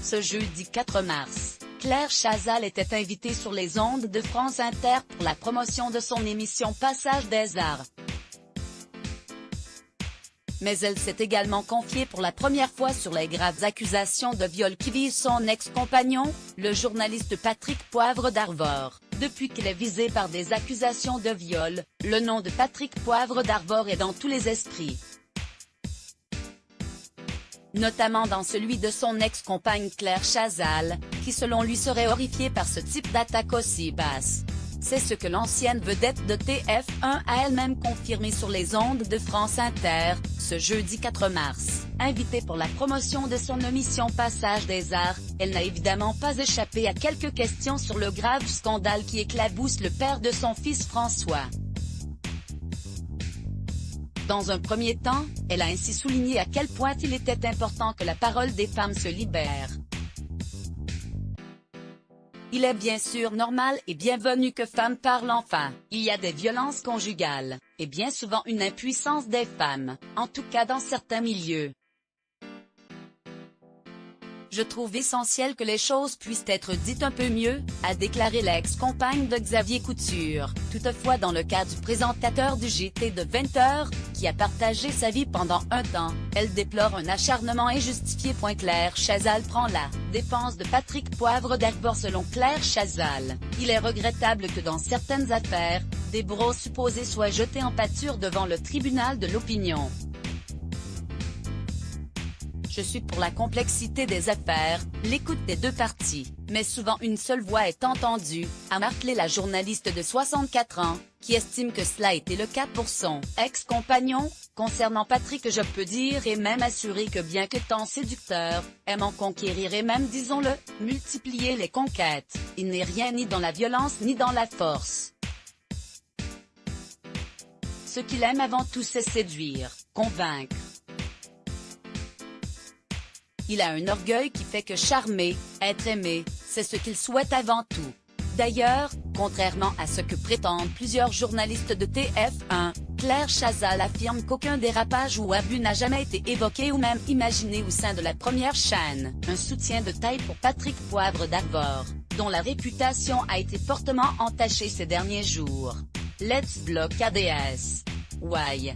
Ce jeudi 4 mars, Claire Chazal était invitée sur les ondes de France Inter pour la promotion de son émission Passage des Arts. Mais elle s'est également confiée pour la première fois sur les graves accusations de viol qui visent son ex-compagnon, le journaliste Patrick Poivre d'Arvor. Depuis qu'il est visé par des accusations de viol, le nom de Patrick Poivre d'Arvor est dans tous les esprits. Notamment dans celui de son ex-compagne Claire Chazal, qui selon lui serait horrifiée par ce type d'attaque aussi basse. C'est ce que l'ancienne vedette de TF1 a elle-même confirmé sur les ondes de France Inter, ce jeudi 4 mars. Invitée pour la promotion de son émission Passage des Arts, elle n'a évidemment pas échappé à quelques questions sur le grave scandale qui éclabousse le père de son fils François. Dans un premier temps, elle a ainsi souligné à quel point il était important que la parole des femmes se libère. Il est bien sûr normal et bienvenu que femmes parlent enfin. Il y a des violences conjugales, et bien souvent une impuissance des femmes, en tout cas dans certains milieux. Je trouve essentiel que les choses puissent être dites un peu mieux, a déclaré l'ex-compagne de Xavier Couture. Toutefois dans le cas du présentateur du JT de 20h, qui a partagé sa vie pendant un temps, elle déplore un acharnement injustifié. Claire Chazal prend la défense de Patrick Poivre d'Arvor. Selon Claire Chazal, il est regrettable que dans certaines affaires, des bourreaux supposés soient jetés en pâture devant le tribunal de l'opinion. Je suis pour la complexité des affaires, l'écoute des deux parties, mais souvent une seule voix est entendue, a martelé la journaliste de 64 ans, qui estime que cela a été le cas pour son ex-compagnon. Concernant Patrick, je peux dire et même assurer que bien que tant séducteur, aimant conquérir et même disons-le, multiplier les conquêtes, il n'est rien ni dans la violence ni dans la force. Ce qu'il aime avant tout c'est séduire, convaincre. Il a un orgueil qui fait que charmer, être aimé, c'est ce qu'il souhaite avant tout. D'ailleurs, contrairement à ce que prétendent plusieurs journalistes de TF1, Claire Chazal affirme qu'aucun dérapage ou abus n'a jamais été évoqué ou même imaginé au sein de la première chaîne. Un soutien de taille pour Patrick Poivre d'Arvor, dont la réputation a été fortement entachée ces derniers jours. Let's block ADS. Why?